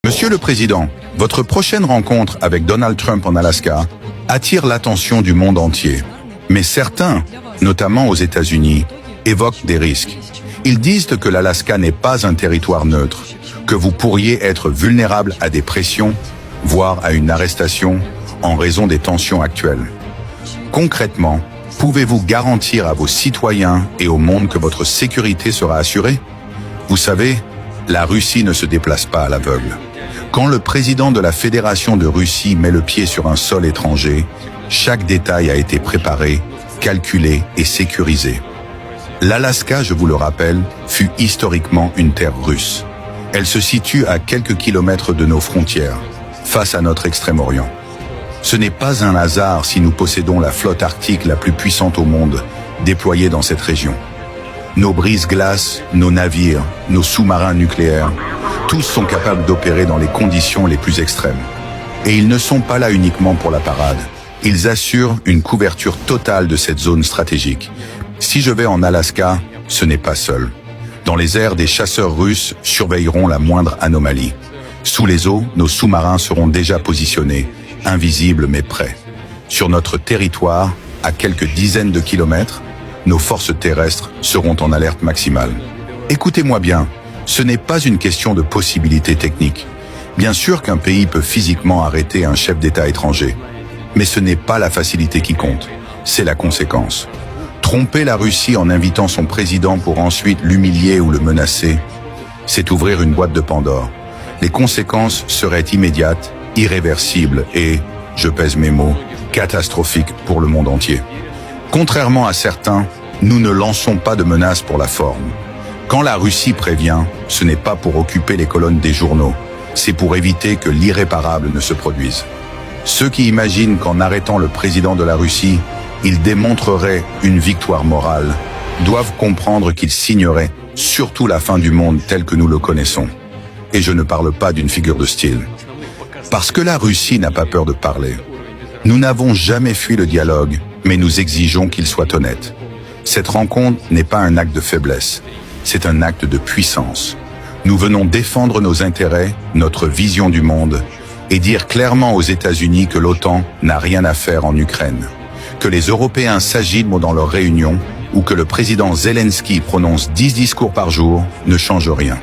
Monsieur le Président, votre prochaine rencontre avec Donald Trump en Alaska attire l'attention du monde entier. Mais certains, notamment aux États-Unis, évoquent des risques. Ils disent que l'Alaska n'est pas un territoire neutre, que vous pourriez être vulnérable à des pressions, voire à une arrestation, en raison des tensions actuelles. Concrètement, pouvez-vous garantir à vos citoyens et au monde que votre sécurité sera assurée? Vous savez, la Russie ne se déplace pas à l'aveugle. Quand le président de la Fédération de Russie met le pied sur un sol étranger, chaque détail a été préparé, calculé et sécurisé. L'Alaska, je vous le rappelle, fut historiquement une terre russe. Elle se situe à quelques kilomètres de nos frontières, face à notre Extrême-Orient. Ce n'est pas un hasard si nous possédons la flotte arctique la plus puissante au monde, déployée dans cette région. Nos brise-glaces, nos navires, nos sous-marins nucléaires, tous sont capables d'opérer dans les conditions les plus extrêmes. Et ils ne sont pas là uniquement pour la parade. Ils assurent une couverture totale de cette zone stratégique. Si je vais en Alaska, ce n'est pas seul. Dans les airs, des chasseurs russes surveilleront la moindre anomalie. Sous les eaux, nos sous-marins seront déjà positionnés, invisibles mais prêts. Sur notre territoire, à quelques dizaines de kilomètres, nos forces terrestres seront en alerte maximale. Écoutez-moi bien, ce n'est pas une question de possibilité technique. Bien sûr qu'un pays peut physiquement arrêter un chef d'État étranger, mais ce n'est pas la facilité qui compte, c'est la conséquence. Tromper la Russie en invitant son président pour ensuite l'humilier ou le menacer, c'est ouvrir une boîte de Pandore. Les conséquences seraient immédiates, irréversibles et, je pèse mes mots, catastrophiques pour le monde entier. Contrairement à certains, nous ne lançons pas de menaces pour la forme. Quand la Russie prévient, ce n'est pas pour occuper les colonnes des journaux, c'est pour éviter que l'irréparable ne se produise. Ceux qui imaginent qu'en arrêtant le président de la Russie, ils démontreraient une victoire morale, doivent comprendre qu'ils signeraient surtout la fin du monde tel que nous le connaissons. Et je ne parle pas d'une figure de style. Parce que la Russie n'a pas peur de parler. Nous n'avons jamais fui le dialogue, mais nous exigeons qu'il soit honnête. Cette rencontre n'est pas un acte de faiblesse, c'est un acte de puissance. Nous venons défendre nos intérêts, notre vision du monde, et dire clairement aux États-Unis que l'OTAN n'a rien à faire en Ukraine. Que les Européens s'agitent dans leurs réunions ou que le président Zelensky prononce 10 discours par jour ne change rien.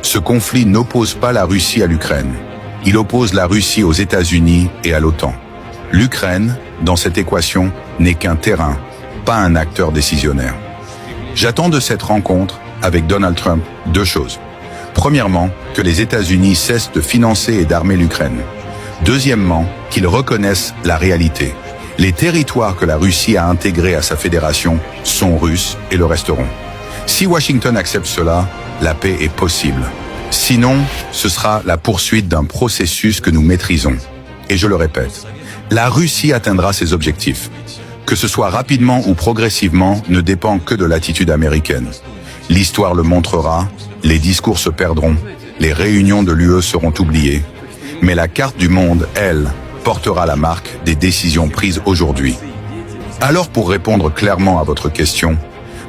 Ce conflit n'oppose pas la Russie à l'Ukraine. Il oppose la Russie aux États-Unis et à l'OTAN. L'Ukraine, dans cette équation, n'est qu'un terrain, pas un acteur décisionnaire. J'attends de cette rencontre avec Donald Trump 2 choses. Premièrement, que les États-Unis cessent de financer et d'armer l'Ukraine. Deuxièmement, qu'ils reconnaissent la réalité. Les territoires que la Russie a intégrés à sa fédération sont russes et le resteront. Si Washington accepte cela, la paix est possible. Sinon, ce sera la poursuite d'un processus que nous maîtrisons. Et je le répète, la Russie atteindra ses objectifs. Que ce soit rapidement ou progressivement ne dépend que de l'attitude américaine. L'histoire le montrera, les discours se perdront, les réunions de l'UE seront oubliées. Mais la carte du monde, elle, portera la marque des décisions prises aujourd'hui. Alors pour répondre clairement à votre question,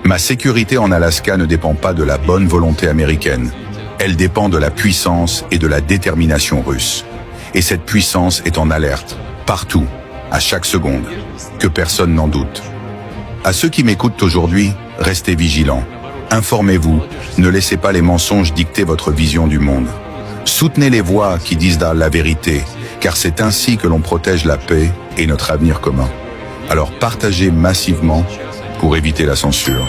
ma sécurité en Alaska ne dépend pas de la bonne volonté américaine. Elle dépend de la puissance et de la détermination russe. Et cette puissance est en alerte, partout, à chaque seconde, que personne n'en doute. À ceux qui m'écoutent aujourd'hui, restez vigilants. Informez-vous, ne laissez pas les mensonges dicter votre vision du monde. Soutenez les voix qui disent la vérité, car c'est ainsi que l'on protège la paix et notre avenir commun. Alors partagez massivement pour éviter la censure.